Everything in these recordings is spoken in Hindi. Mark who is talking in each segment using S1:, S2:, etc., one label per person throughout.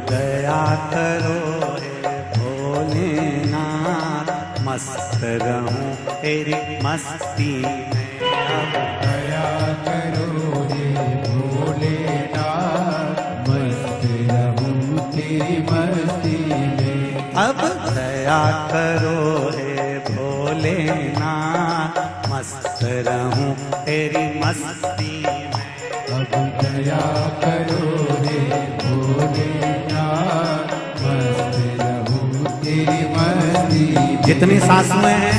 S1: दया करो हे भोलेनाथ, मस्त रहूं तेरी मस्ती में। अब
S2: दया करो हे भोलेनाथ, मस्त रहूं तेरी मस्ती में।
S1: अब दया करो हे भोलेनाथ, मस्त रहूं तेरी मस्ती में।
S2: अब दया करो हे भोलेनाथ, मस्त रहूं तेरी मस्ती में।
S1: जितनी सासुएं हैं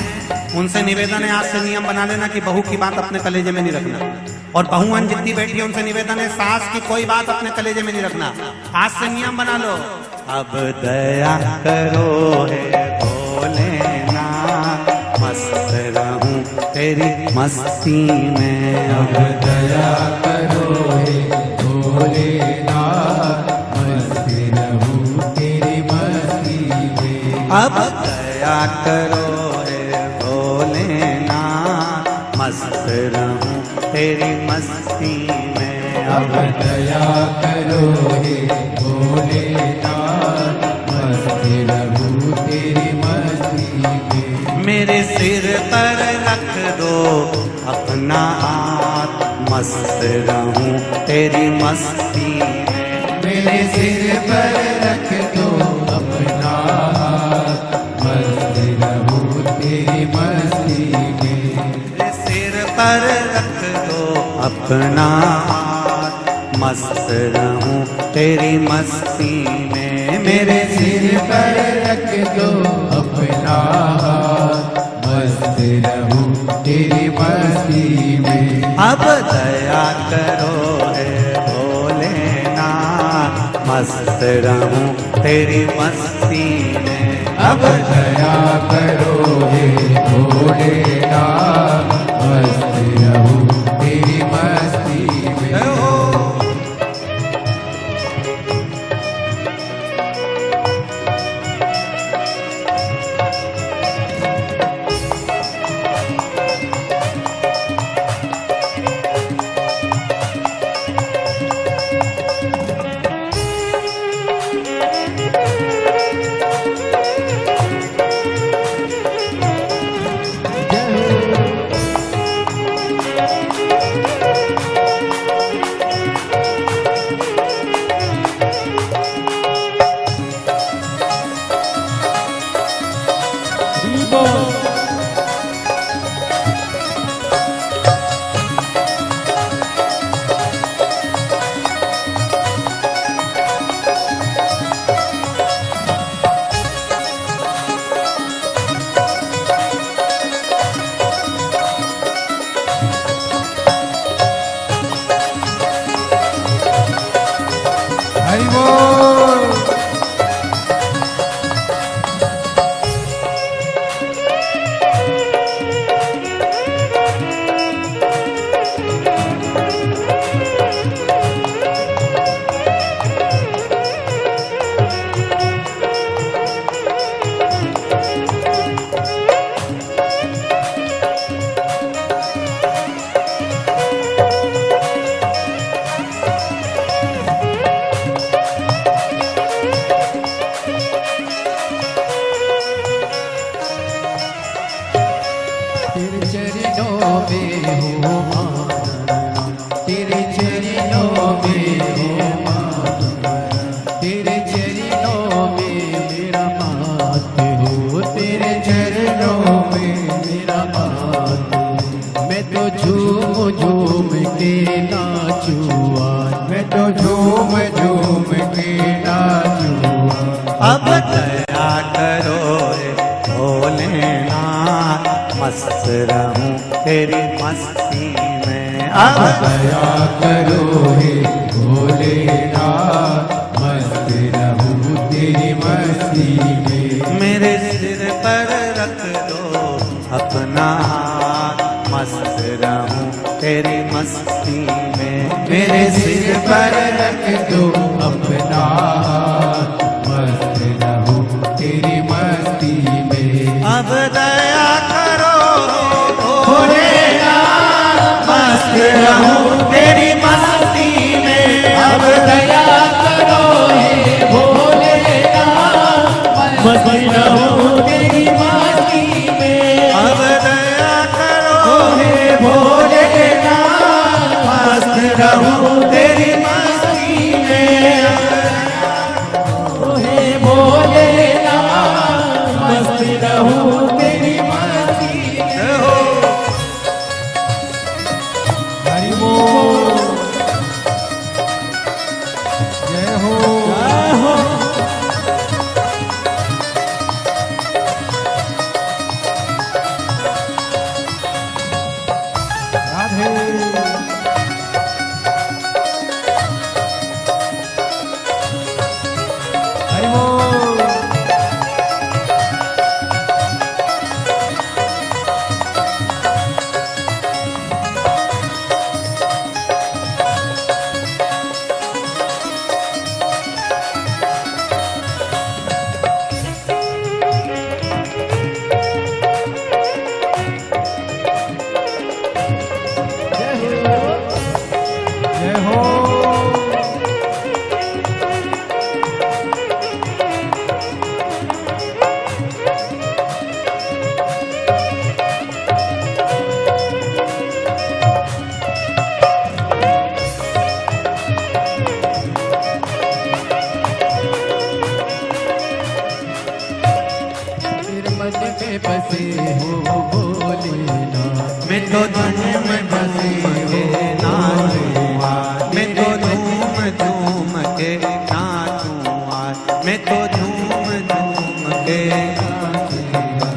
S1: उनसे निवेदन है, आज से नियम बना लेना कि बहू की बात अपने कलेजे में नहीं रखना। और बहुअन जितनी बैठी है उनसे निवेदन है, सास की कोई बात अपने कलेजे में नहीं रखना। आज से नियम बना लो। अब दया करो हे भोलेनाथ, मस्त रहूं तेरी मस्ती में।
S2: अब दया करो हे भोलेनाथ, मस्त रहूं तेरी मस्ती में।
S1: अब दया करो हे भोलेनाथ, मस्त रहूं तेरी मस्ती में।
S2: अब दया करो हे भोलेनाथ, मस्त रहूं तेरी मस्ती में।
S1: मेरे सिर पर रख दो अपना हाथ, मस्त रहूं तेरी मस्ती में।
S2: मेरे सिर पर रख दो अपना हाथ, मस्त रहूं तेरी मस्ती में।
S1: मेरे सिर पर रख दो अपना हाथ, मस्त रहूं तेरी मस्ती में।
S2: मेरे सिर पर रख दो अपना हाथ, मस्त रहूं तेरी मस्ती में।
S1: अब दया करो हे भोलेनाथ, मस्त रहूं तेरी मस्ती में।
S2: अब दया करो हे भोलेनाथ, मस्त रहूं तेरी मस्ती में। हरि बोल। तेरे चरणों में हो माना, तेरे चरणों में हो माना, तेरे चरणों में मेरा मात हो, तेरे चरणों में मेरा मात। मैं तो झूम झूम के नाचूआ, मैं तो झूम झूम के नाचूआ।
S1: अब दया करो हे भोलेनाथ, मस्त रहूं तेरी मस्ती में। अब
S2: दया करो हे भोलेनाथ, मस्त रहूं तेरी मस्ती में।
S1: मेरे सिर पर रख दो अपना हाथ, मस्त रहूं तेरी मस्ती में।
S2: मेरे सिर पर रख दो अपना हाथ, मस्त रहूं तेरी मस्ती में।
S1: अब दया करो
S2: भोलेनाथ,
S1: मस्त रहूं तेरी मस्ती में।
S2: अब दया करो हे भोलेनाथ,
S1: रहूं तेरी मस्ती में।
S2: हे भोलेनाथ मस्त रहूं तेरी मस्ती में। हरि बोल जय हो राधे हरि बोल जय हो तेरे मन में बसे हो भोलेनाथ
S1: मैं तो झूम बसे नाचूंगा, मैं तो झूम झूम के नाचूंगा, मैं तो झूम झूम के नाचूंगा।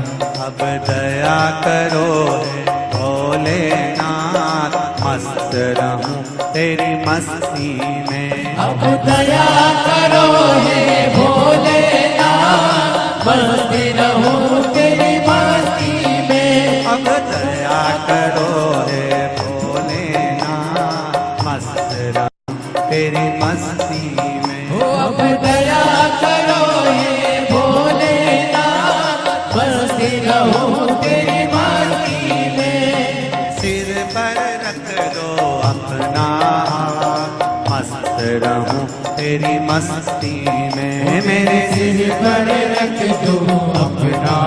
S1: अब दया करो हे भोलेनाथ, मस्त रहूं तेरी मस्ती में।
S2: अब दया करो हे भोलेनाथ मस्त रहूं तेरी मस्ती में।
S1: अब दया करो हे भोलेनाथ, मस्त रहूं तेरी मस्ती में।
S2: हो अब दया करो हे भोलेनाथ मस्त रहूं तेरी मस्ती में।
S1: सिर पर रख दो अपना हाथ, मस्त रहूं तेरी मस्ती में। मेरे
S2: सिर पर रख दो अपना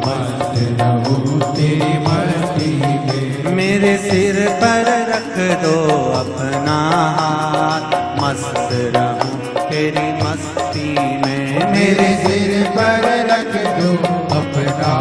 S2: मस्त रहूं तेरी मस्ती में।
S1: मेरे सिर पर रख दो अपना हाथ, मस्त रहूं तेरी मस्ती में।
S2: मेरे सिर पर रख दो अपना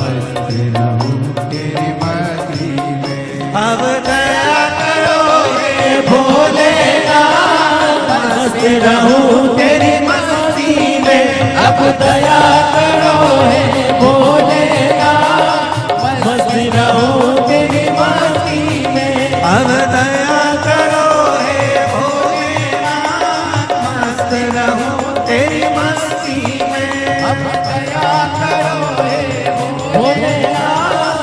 S2: मस्त रहूं तेरी मस्ती में।
S1: अब दया करो हे
S2: भोलेनाथ मस्त रहूं तेरी मस्ती में। अब दया करो हे भोलेनाथ मस्त रहूं तेरी मस्ती में।
S1: अब दया करो हे भोलेनाथ, मस्त रहूं तेरी मस्ती में।
S2: अब दया करो हे भोलेनाथ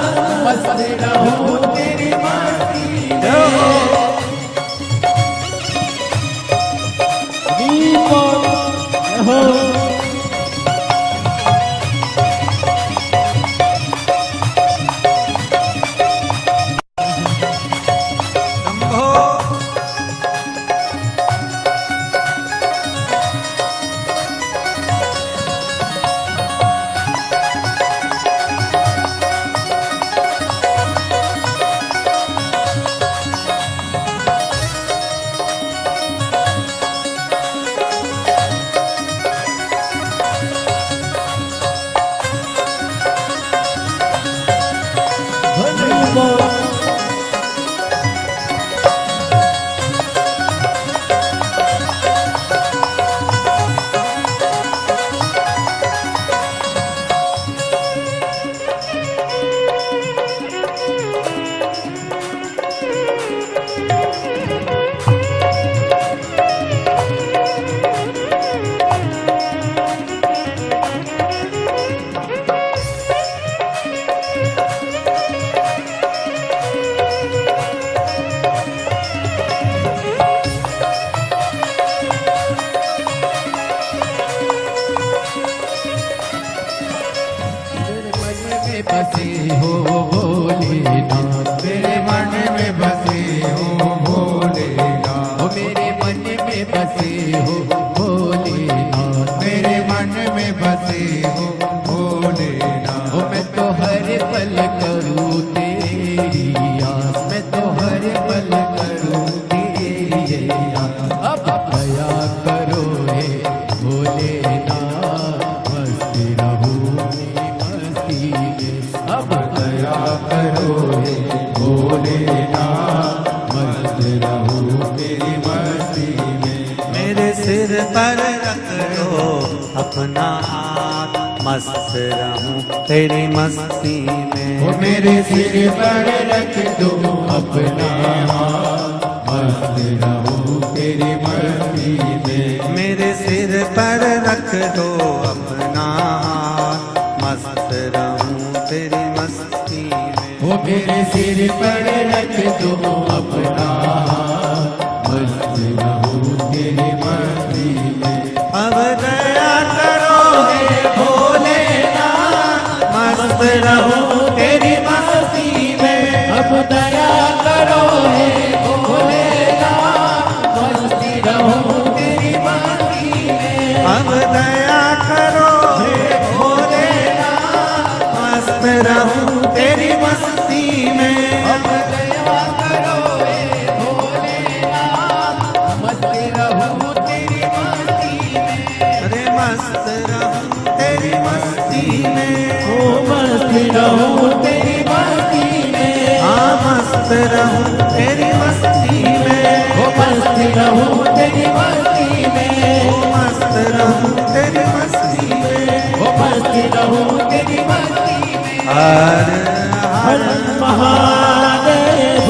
S2: मस्त रहूं तेरी मस्ती में। हो
S1: शंभो
S2: रहूं तेरी मस्ती में।
S1: मेरे सिर पर रख दो अपना हाथ, मस्त रहूं तेरी मस्ती में।
S2: ओ मेरे सिर पर रख दो अपना हाथ, मस्त रहूं तेरी मस्ती में।
S1: मेरे सिर पर रख दो अपना हाथ, मस्त रहूं तेरी मस्ती में।
S2: ओ मेरे सिर पर रख दो अपना हाथ, मस्त रहूं तेरी मस्ती में।
S1: अब दया करो हे भोलेनाथ, मस्त रहूं तेरी मस्ती में।
S2: अब दया करो हे भोलेनाथ, मस्ती रहूं तेरी मस्ती में।
S1: अब दया करो हे भोलेनाथ, मस्त रहूं तेरी मस्ती में।
S2: अब दया करो हे भोलेनाथ, मस्ती रहूं तेरी मस्ती में।
S1: अरे मस्त रहूं तेरी मस्ती में।
S2: ओ मस्ती रहूं तेरी मस्ती में।
S1: हाँ मस्त रहूं तेरी मस्ती में।
S2: ओ मस्ती रहूं तेरी मस्ती में।
S1: ओ मस्त रहूं तेरी मस्ती में।
S2: ओ मस्ती रहूं तेरी मस्ती में।
S1: हर
S2: हर महादेव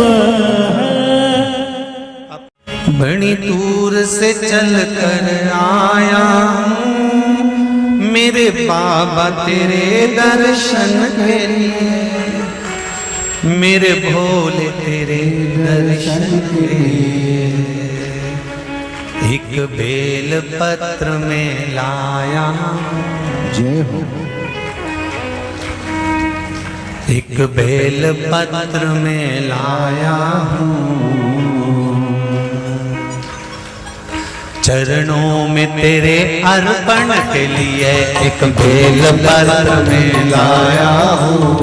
S1: बड़ी दूर से चल कर आया हूँ मेरे बाबा तेरे दर्शन के लिए, मेरे भोले तेरे दर्शन के लिए। एक बेल पत्र में लाया हूँ,
S2: जय हो।
S1: एक बेल पत्र में लाया हूँ, चरणों में तेरे अर्पण के लिए। एक बेल पत्र में लाया हूँ,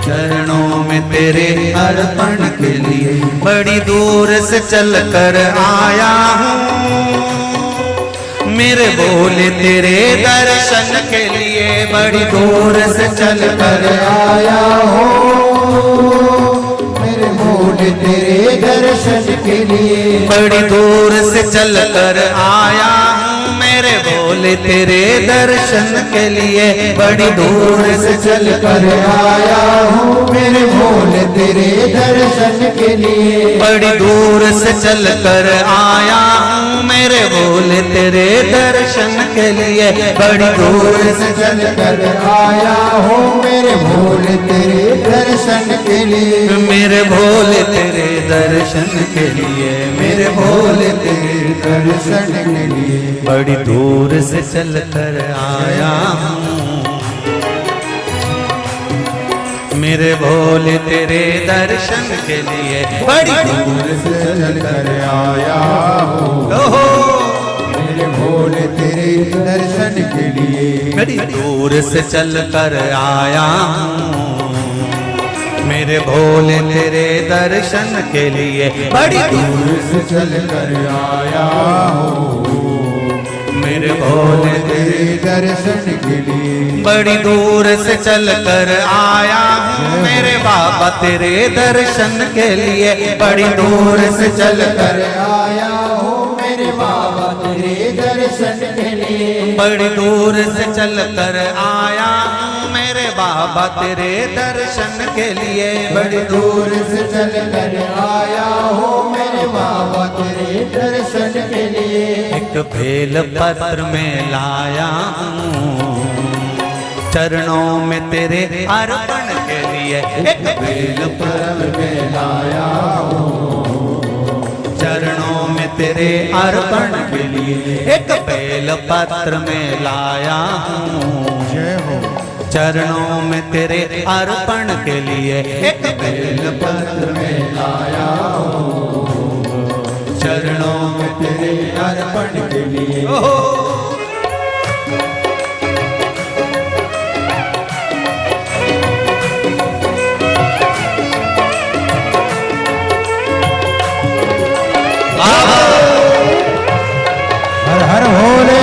S1: चरणों में तेरे अर्पण के लिए। बड़ी दूर से चल कर आया हूँ मेरे भोले तेरे दर्शन के लिए। बड़ी दूर से चल कर आया हूँ
S2: मेरे भोले तेरे दर्शन के लिए।
S1: बड़ी दूर से चल कर आया हूँ मेरे भोले तेरे दर्शन के लिए। बड़ी दूर से
S2: चल कर आया हूँ मेरे भोले तेरे दर्शन के लिए।
S1: बड़ी दूर से चल कर आया हूँ मेरे भोले तेरे दर्शन के लिए। बड़ी दूर से
S2: चल कर आया हूँ मेरे भोले तेरे दर्शन के लिए।
S1: मेरे भोले तेरे दर्शन के लिए, मेरे भोले तेरे
S2: दर्शन के लिए।
S1: बड़ी दूर से चल कर आया हूँ मेरे भोले तेरे दर्शन के लिए। बड़ी दूर
S2: से चल कर आया हूँ
S1: ओहो
S2: मेरे भोले तेरे दर्शन के लिए।
S1: बड़ी दूर से चल कर आया हूँ मेरे भोले तेरे दर्शन के लिए। बड़ी दूर
S2: से चल कर आया हूँ
S1: मेरे भोले
S2: तेरे दर्शन के लिए।
S1: बड़ी दूर से चल कर आया हूँ मेरे बाबा तेरे दर्शन के लिए। बड़ी दूर से चल कर
S2: आया हूँ मेरे बाबा तेरे दर्शन के लिए।
S1: बड़ी दूर से चल कर आया हूँ मेरे बाबा तेरे दर्शन के लिए। बड़ी
S2: दूर से चल कर आया हूँ मेरे बाबा तेरे दर्शन के लिए।
S1: एक बेल पत्र में लाया हूँ चरणों में तेरे अर्पण के लिए। एक बेल
S2: पत्र में लाया हूँ
S1: चरणों में तेरे अर्पण के लिए। एक बेल पत्र में लाया हूँ
S2: जय हो।
S1: चरणों में तेरे अर्पण के लिए। एक बेल
S2: पत्र में लाया हूँ
S1: चरणों में
S2: तेरे अर्पण के लिए।
S1: ओहो
S2: हर हर भोले।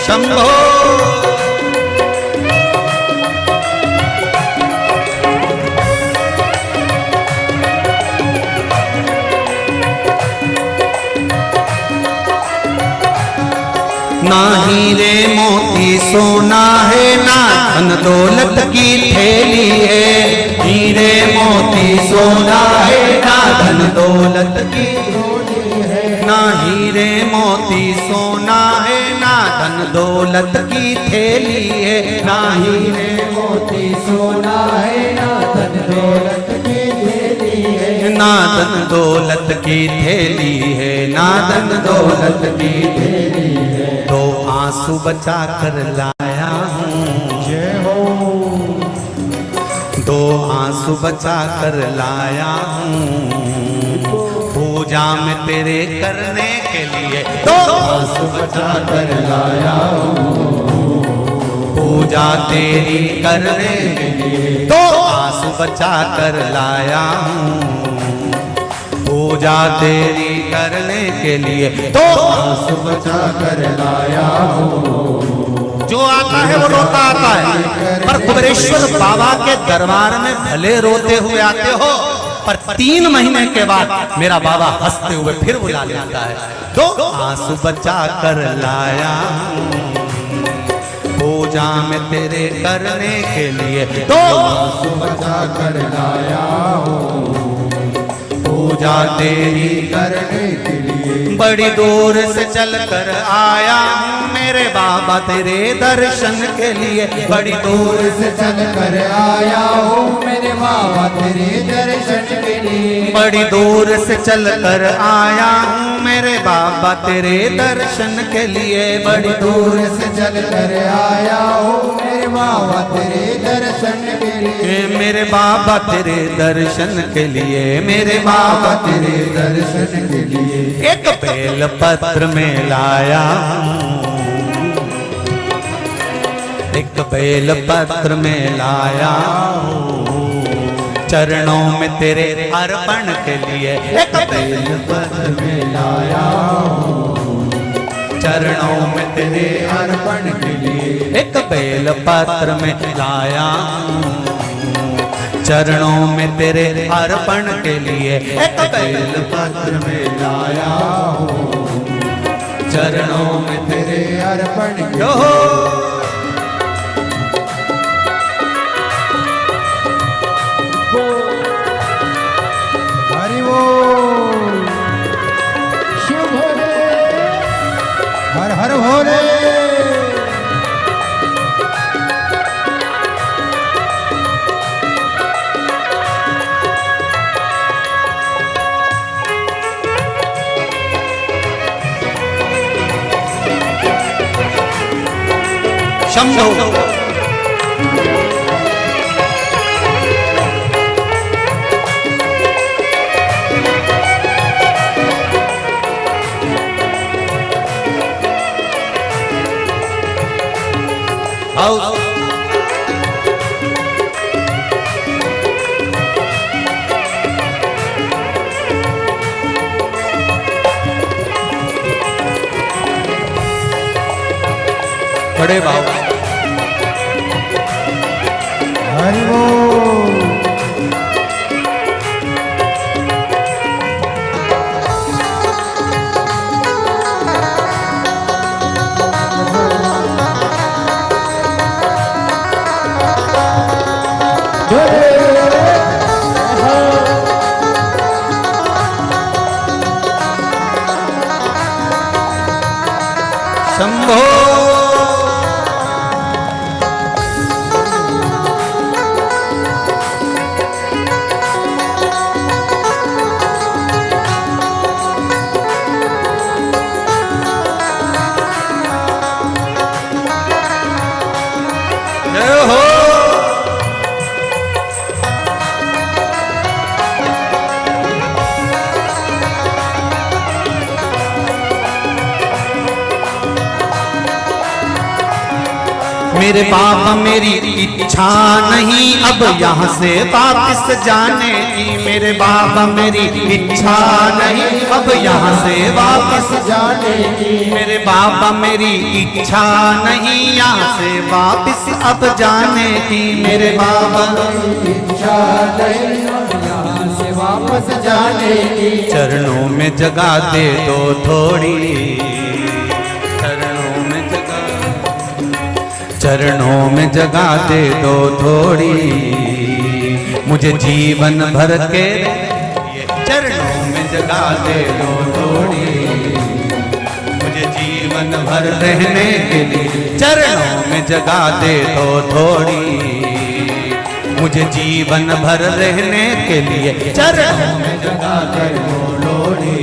S1: शंभो। ना हीरे मोती सोना है, ना धन दौलत की थैली है। हीरे मोती सोना है, ना धन दौलत की थैली है। ना हीरे मोती सोना है, ना धन दौलत की थैली है। ना हीरे
S2: मोती सोना है, ना धन दौलत की थैली है।
S1: ना धन दौलत की थैली है, ना धन दौलत की थैली है। तो आंसू बचा कर लाया हूँ,
S2: जय हो।
S1: दो आंसू बचा कर लाया हूँ, पूजा में तेरे करने के लिए। दो
S2: आंसू बचा कर लाया हूँ,
S1: पूजा तेरी करने के लिए। दो आंसू बचा कर लाया हूँ, पूजा तेरी करने के लिए। तो
S2: आंसू बचा कर लाया हूँ।
S1: जो आता है वो रोता आता है, पर कुबेरेश्वर बाबा के दरबार में भले रोते हुए आते हो, पर 3 महीने के बाद मेरा बाबा हंसते हुए फिर बुला लेता है। दो आंसू बचा कर लाया हूँ, पूजा में तेरे करने के लिए। दो
S2: आंसू बचा कर लाया हूँ,
S1: पूजा तेरी
S2: करने के लिए।
S1: बड़ी दूर से चल कर आया हूँ मेरे बाबा तेरे दर्शन के लिए। बड़ी दूर
S2: से चल कर आया हूँ मेरे बाबा तेरे दर्शन के लिए।
S1: बड़ी दूर से चल कर आया हूँ मेरे बाबा तेरे दर्शन के लिए। बड़ी
S2: दूर से चल कर आया हूँ मेरे बाबा तेरे दर्शन के लिए।
S1: मेरे बाबा तेरे दर्शन के लिए, मेरे
S2: बाबा तेरे दर्शन के लिए।
S1: एक बेल पत्र में लाया हूँ, एक बेल पत्र में लाया हूँ, चरणों में तेरे अर्पण के लिए। एक बेल
S2: पत्र में लाया हूँ,
S1: चरणों में तेरे
S2: अर्पण के लिए।
S1: एक बेल पत्र में लाया हूँ, चरणों में तेरे अर्पण के लिए। एक बेल
S2: पत्र में लाया हूँ, चरणों में तेरे अर्पण के लिए। हरि बोल, शिव भोले, हर हर भोले।
S1: शंभो। बड़े बाबा
S2: हरि बोल।
S1: शंभो। मेरे बाबा मेरी इच्छा नहीं अब यहाँ से वापस जाने की। मेरे बाबा मेरी इच्छा नहीं अब यहाँ से वापस
S2: जाने की।
S1: मेरे बाबा मेरी इच्छा नहीं यहाँ से वापस अब जाने की। मेरे बाबा
S2: इच्छा नहीं यहाँ से वापस जाने की।
S1: चरणों में जगा दे दो थोड़ी, चरणों में जगा, चरणों में जगा दे दो थोड़ी, मुझे जीवन भर के चरणों में जगा दे दो थोड़ी, मुझे जीवन भर रहने के लिए चरणों में जगा दे दो थोड़ी, मुझे जीवन भर रहने के लिए चरणों में जगा दे दो थोड़ी,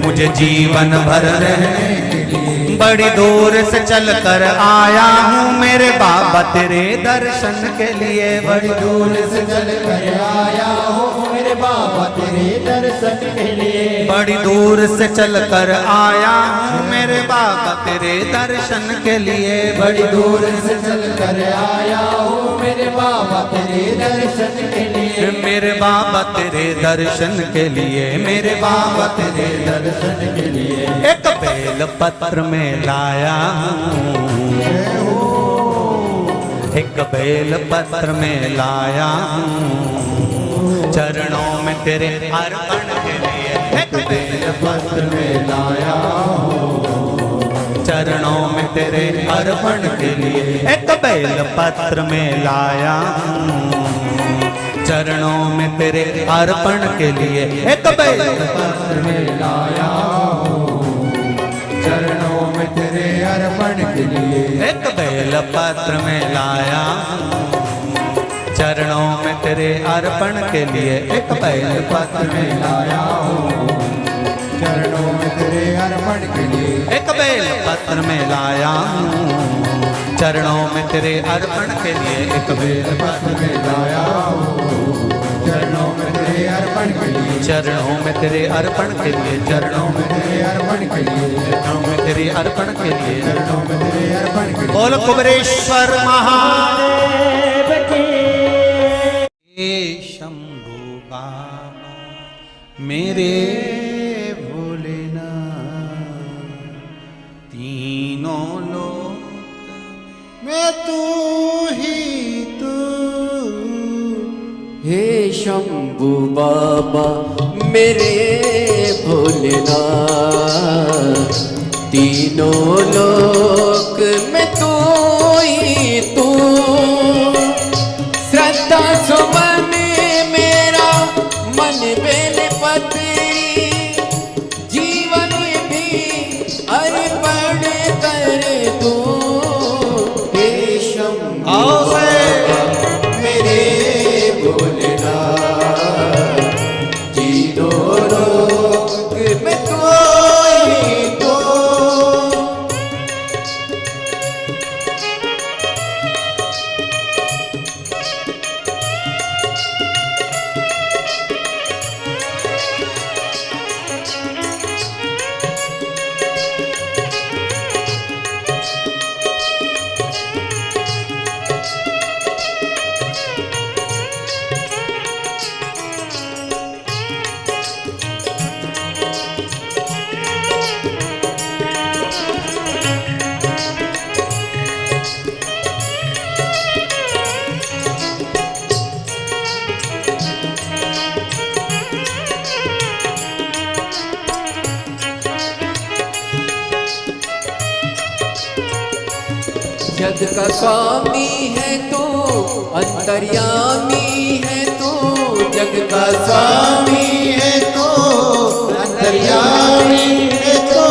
S1: मुझे जीवन भर रहने के लिए। बड़ी दूर से चल कर आया हूँ मेरे बाबा तेरे दर्शन के लिए। बड़ी दूर से चल कर आया हूँ मेरे बाबा तेरे दर्शन के लिए। बड़ी दूर से चल कर आया हूँ मेरे बाबा तेरे दर्शन के लिए।
S2: बड़ी दूर से चल कर आया हूँ मेरे बाबा तेरे दर्शन के लिए।
S1: मेरे बाबा तेरे दर्शन के लिए, मेरे बाबा तेरे दर्शन के लिए। एक बेल पत्र में लाया हूँ, एक बेल पत्र में लाया हूँ, चरणों में तेरे अर्पण के लिए। एक बेल पत्र में लाया हूँ, चरणों में तेरे अर्पण के लिए। एक बेल पत्र में लाया हूँ, चरणों में तेरे अर्पण के लिए। एक बेल पत्र में लाया हूँ,
S2: चरणों में तेरे अर्पण के लिए।
S1: एक बेल पत्र में लाया हूँ, चरणों में तेरे अर्पण के लिए। एक बेल पत्र में लाया हूँ,
S2: चरणों में तेरे अर्पण के लिए।
S1: एक बेल पत्र में लाया हूँ, चरणों में तेरे अर्पण के लिए। एक बेल
S2: पत्र में लाया हूँ, चरणों में तेरे अर्पण के लिए।
S1: चरणों में तेरे अर्पण के लिए,
S2: चरणों में तेरे अर्पण के लिए।
S1: चरणों में तेरे अर्पण के लिए।
S2: चरणों में तेरे अर्पण के लिए।
S1: बोल कुबेरेश्वर महादेव की। शंभु बाबा मेरे भोलेनाथ, तीनों लोग में तू ही तू।
S3: हे शंभु बाबा मेरे भोलेनाथ, तीनों लोक में तू ही तू। श्रद्धा सुमन मेरा मन बेल पत्री, जीवन भी अर्पण कर दूं। हे शंभु
S2: मेरे भोलेनाथ, तीनों लोक में तू ही तू।
S3: जग का स्वामी है तू, अंतर्यामी है तू। जग का स्वामी
S2: है तो अंतर्यामी है तो।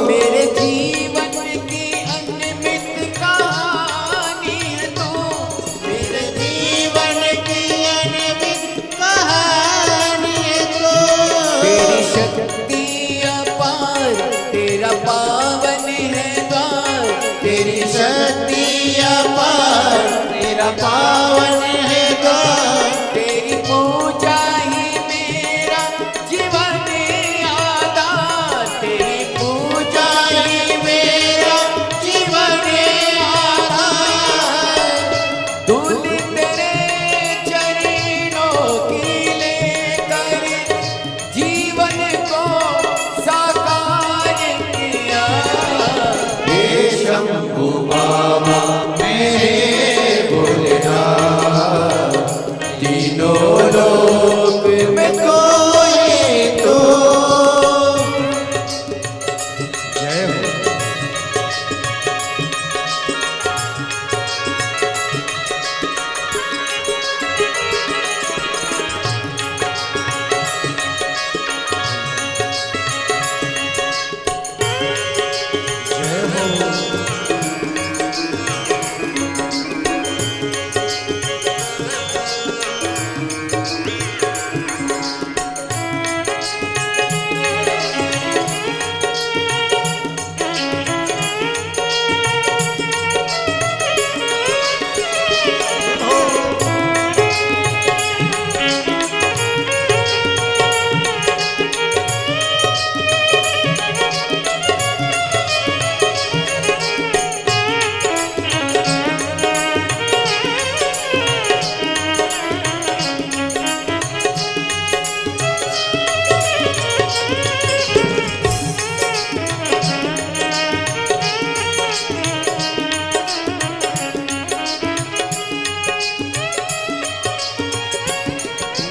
S3: मेरे जीवन की अनमित कहानी है तू। मेरे
S2: जीवन की अनबित कहानी है तो।
S3: तेरी शक्ति अपार, तेरा पावन है द्वार। तेरी
S2: शक्ति अपार, तेरा पावन है द्वार।
S3: तेरी पूजा ही मेरा जीवन आधार। तेरी पूजा
S2: ही मेरा जीवन शंभु बाबा मेरे भोलेनाथ, तीनों लोक में कोई तो।
S1: जय हो।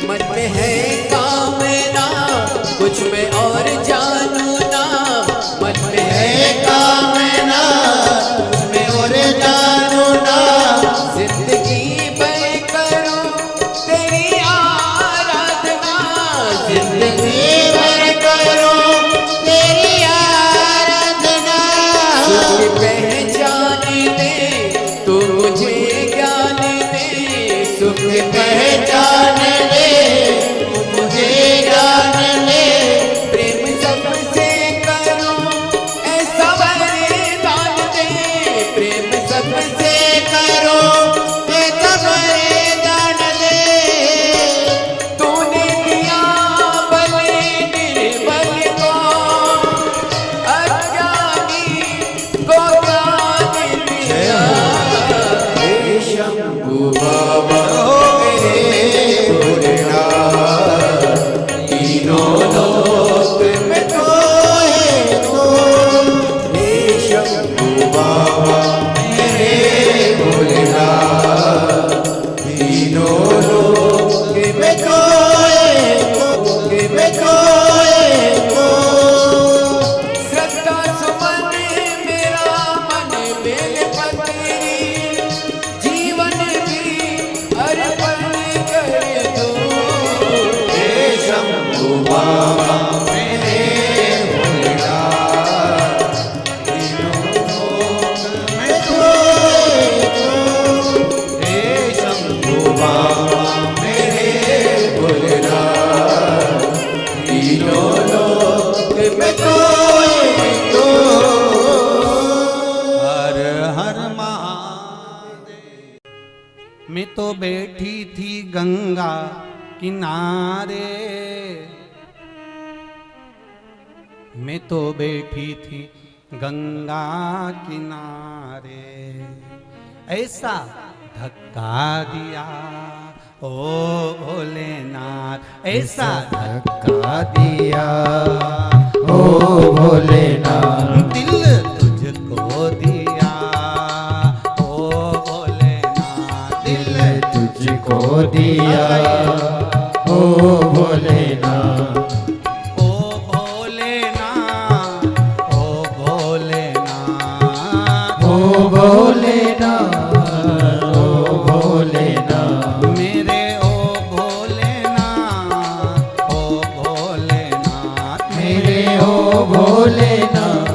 S3: मन में है कामना कुछ मैं और जानू ना, मन में है
S2: कामना कुछ मैं और जानू ना,
S3: जिंदगी भर करूं तेरी आराधना,
S2: जिंदगी भर करूं तेरी आराधना।
S3: सुख पहचान दे तू मुझे ज्ञान दे, सुख
S2: पहचान ले तू मुझे जान ले,
S3: प्रेम सबसे करूं ऐसा वरदान दे, प्रेम सबसे
S2: करो ऐसा वरदान दे।
S3: तूने दिया भले निर्बल को, अज्ञानी को ज्ञान दिया।
S2: हे शंभु बाबा मेरे भोलेनाथ, तीनों लोक में कोई तो। हे शंभु बाबा मेरे भोलेनाथ, तीनों लोक में कोई तो।
S3: श्रद्धा सुमन मेरा मन बेल पत्री, जीवन भी अर्पण कर दूं।
S2: हे शंभु बाबा मेरे भोलेनाथ, तीनों लोक में कोई तो। हे शंभु बाबा मेरे भोलेनाथ, तीनों लोक में कोई तो।
S1: हर हर महादेव। मैं तो बैठी थी गंगा किनारे, मैं तो बैठी थी गंगा किनारे, ऐसा धक्का दिया ओ भोलेनाथ, ऐसा धक्का दिया
S2: ओ भोलेनाथ,
S1: दिल तुझको दिया ओ भोलेनाथ, दिल
S2: तुझको दिया ओ भोलेनाथ।
S1: ओ भोलेनाथ, ओ भोलेनाथ,
S2: ओ भोलेनाथ, ओ भोलेनाथ,
S1: मेरे ओ भोलेनाथ, ओ भोलेनाथ,
S2: मेरे ओ भोलेनाथ,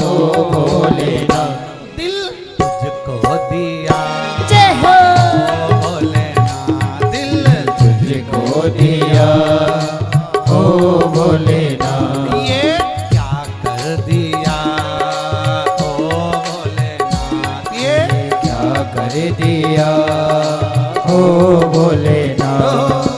S2: ओ भोलेनाथ,
S1: दिल तुझको दिया
S4: जय हो।
S1: ओ भोलेनाथ, दिल
S2: तुझको दिया ओ भोलेनाथ।
S1: ये क्या कर दिया ओ भोलेनाथ, ये
S2: क्या कर दिया ओ भोलेनाथ।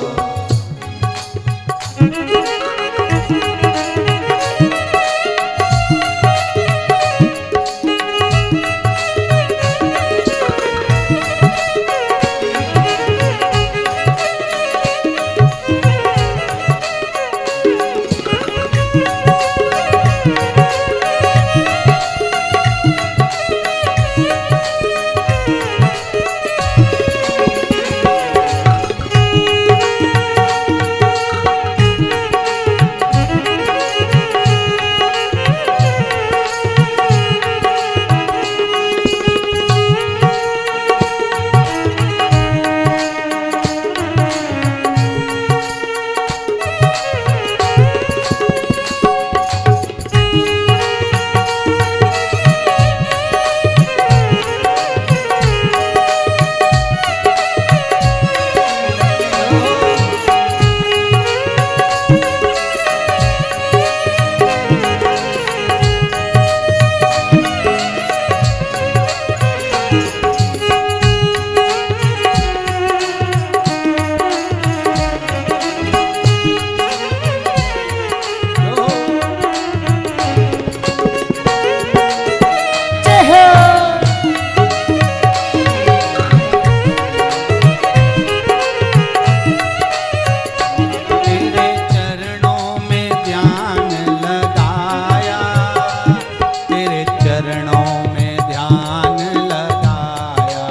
S1: चरणों में ध्यान लगाया,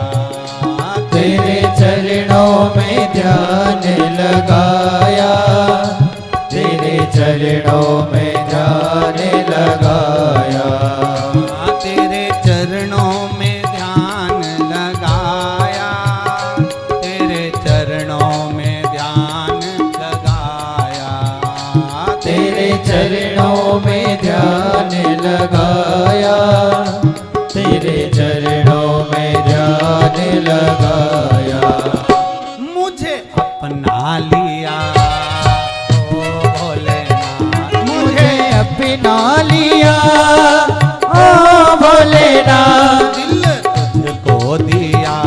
S2: तेरे चरणों में ध्यान लगाया, तेरे चरणों में ध्यान लगाया,
S1: तेरे चरणों में ध्यान लगाया, तेरे चरणों में ध्यान लगाया,
S2: तेरे चरणों में ध्यान लगाया, तेरे चरणों में ध्यान लगाया।
S1: मुझे अपना लिया ओ भोलेनाथ,
S2: मुझे अपना लिया ओ भोलेनाथ,
S1: दिल तुझको दिया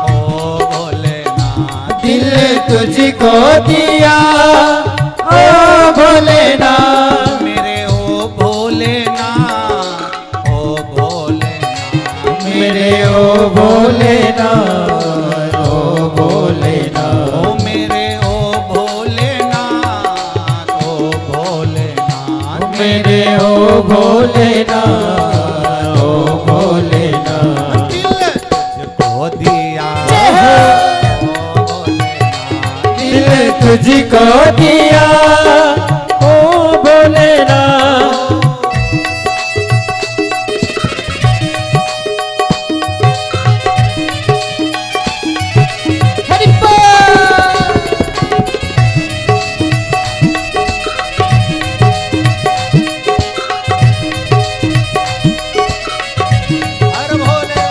S1: ओ भोलेनाथ,
S2: दिल तुझको दिया ओ भोलेनाथ,
S1: मेरे ओ भोलेनाथ, ओ भोलेनाथ,
S2: मेरे ओ भोलेनाथ, ओ भोलेनाथ,
S1: ओ मेरे ओ भोलेनाथ, ओ भोलेनाथ,
S2: मेरे ओ भोलेनाथ, ओ भोलेनाथ,
S1: दिल तुझको दिया ओ भोलेनाथ,
S2: दिल तुझको दिया ओ भोलेनाथ। हरि बोल।
S1: हर भोले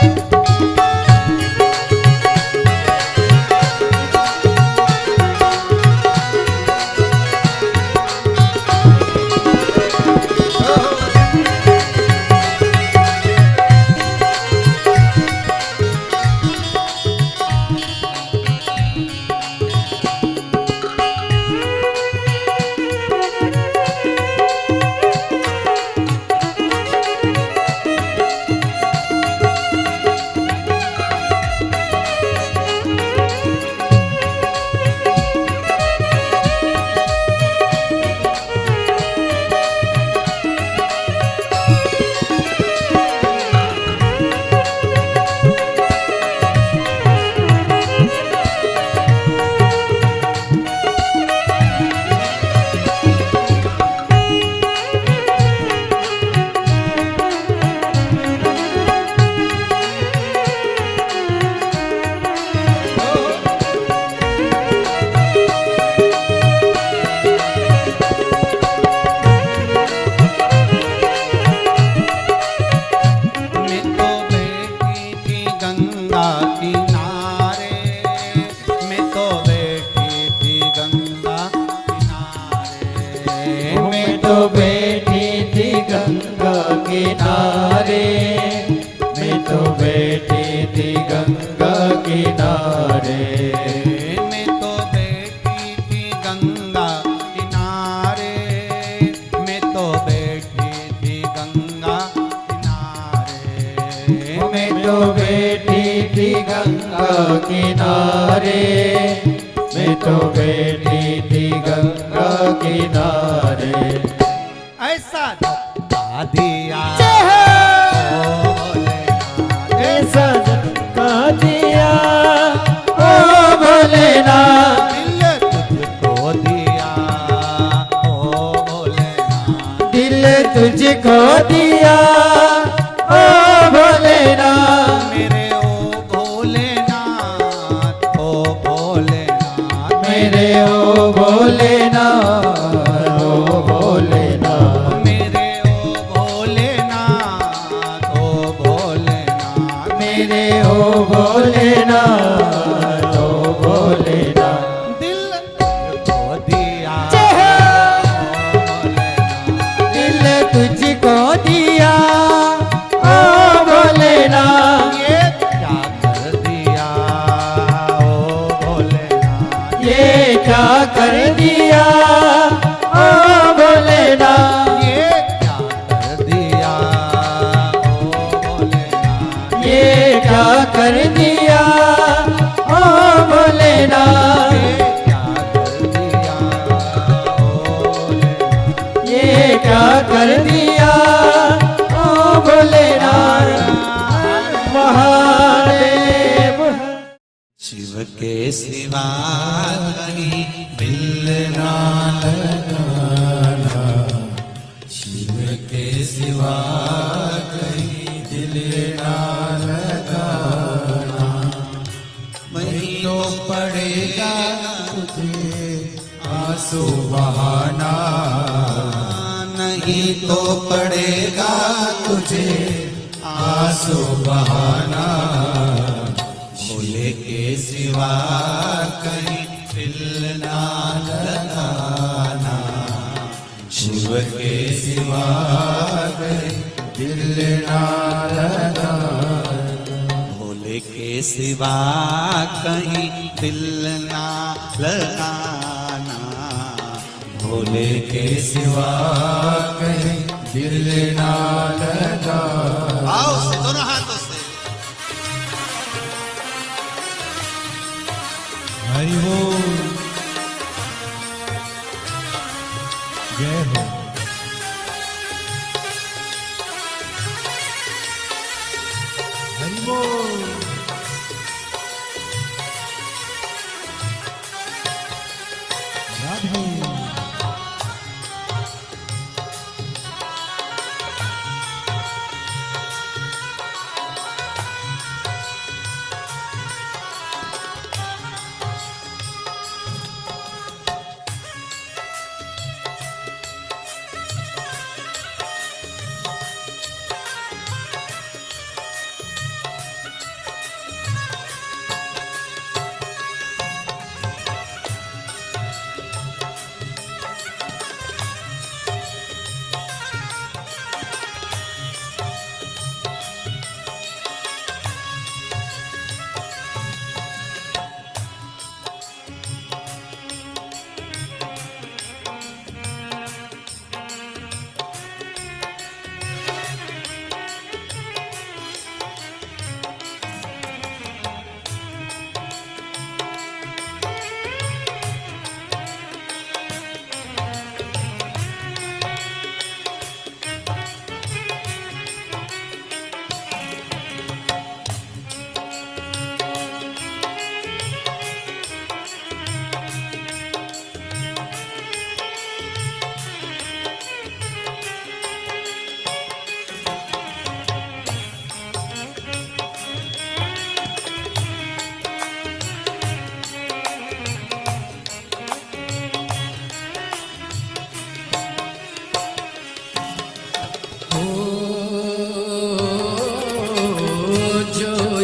S2: किनारे, मैं तो बैठी थी गंगा किनारे,
S1: मैं तो बैठी थी गंगा किनारे, मैं तो बैठी थी गंगा किनारे,
S2: मैं तो बैठी थी गंगा किनारे, मैं तो बैठी थी गंगा किनारे।
S1: ऐसा धक्का दिया ओ भोलेनाथ,
S2: ऐसा धक्का दिया ओ भोलेनाथ,
S1: दिल तुझको दिया ओ भोलेनाथ,
S2: दिल तुझको दिया ओ भोलेनाथ,
S1: मेरे ओ भोलेनाथ, ओ भोलेनाथ,
S2: मेरे ओ भोलेनाथ, ओ भोलेनाथ,
S1: मेरे ओ भोलेनाथ, ओ भोलेनाथ,
S2: मेरे ओ भोलेनाथ, ओ भोलेनाथ,
S1: दिल तुझको दिया ओ भोलेनाथ,
S2: दिल तुझको दिया ओ भोलेनाथ,
S1: ये क्या कर दिया ओ भोलेनाथ,
S2: ये क्या कर दिया ओ भोलेनाथ,
S1: ये क्या कर दिया ओ भोलेनाथ,
S2: ये क्या कर दिया ओ भोलेनाथ,
S1: ये क्या कर दिया ओ भोलेनाथ,
S2: ये क्या कर दिया ओ भोलेनाथ।
S1: के सिवा कहीं दिल ना
S2: लगाना, शिव के सिवा कहीं दिल ना लगाना। वही तो पड़ेगा तुझे आंसू बहाना, नहीं तो पड़ेगा तुझे आंसू बहाना। भोले के सिवा कहीं दिल ना लगाना, शिव के सिवा कहीं दिल ना लगाना। भोले के सिवा कहीं दिल ना लगाना, भोले के सिवा कहीं दिल ना लगाना। आओ से दोनों हाथों से
S4: हरि बोल, जय हो। हरि बोल, राधे।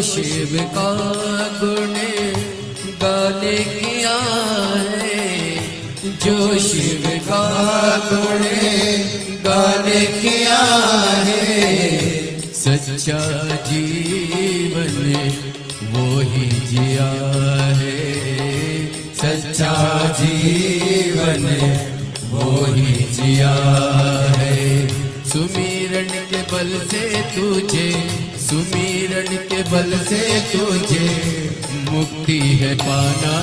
S3: शिव का गुण गाने किया है, जो शिव का गुण गाने किया है, सच्चा जीवन वो ही जिया है, सच्चा जीवन वो ही जिया है। सुमिरन के बल से तुझे, सुमिरन के बल से तुझे मुक्ति है पाना,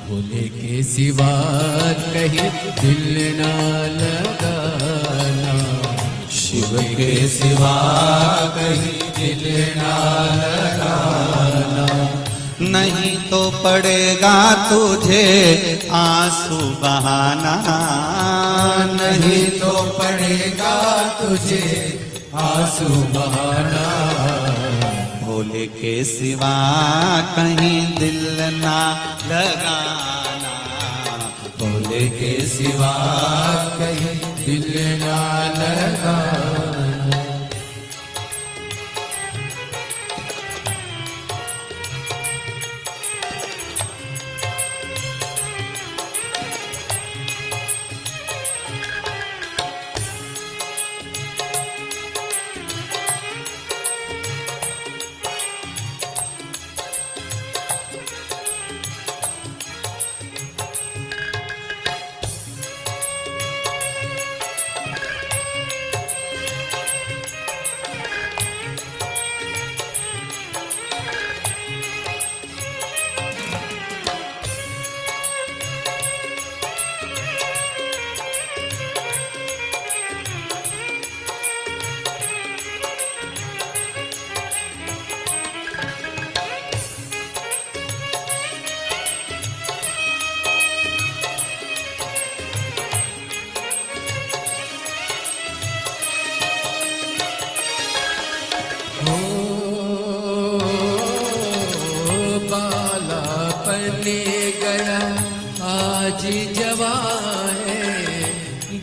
S3: भोले के सिवा कहीं दिल ना लगाना,
S1: शिव के सिवा कहीं दिल ना लगाना। नहीं तो पड़ेगा तुझे आंसू बहाना,
S2: नहीं तो पड़ेगा तुझे आंसू बहाना।
S1: भोले के सिवा कहीं दिल ना लगाना, भोले के सिवा
S2: कहीं दिल ना लगाना।
S3: आज जवान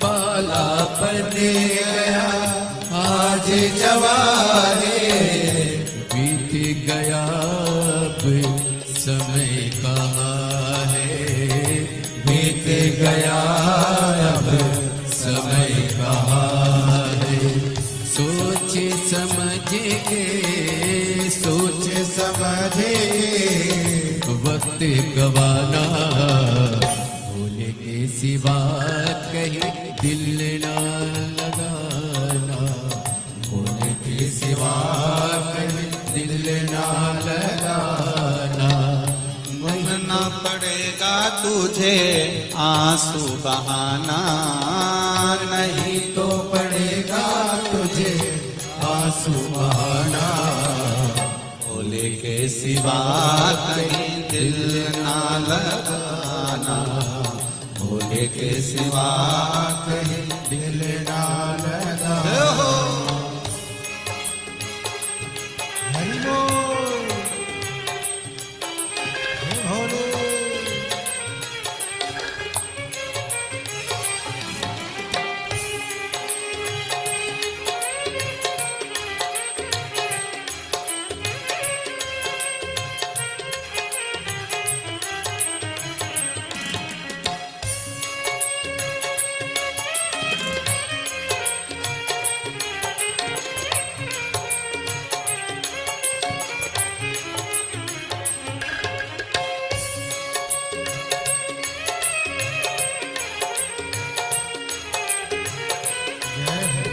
S3: बाला पर दे गया, आज जवान बीत गया अब समय कहाँ है, बीत गया अब समय कहाँ है। सोच समझ के, सोच समझ के वक्त गवाना, भोले के सिवा कहीं दिल ना लगाना, भोले के सिवा कहीं दिल ना लगाना।
S1: ना पड़ेगा तुझे आंसू बहाना,
S3: नहीं तो पड़ेगा तुझे आंसू बहाना,
S1: भोले के सिवा कहीं दिल ना लगाना, भोले के सिवा
S3: कहीं दिल ना लगाना।
S4: हरि बोल। हे भोले। जय हो।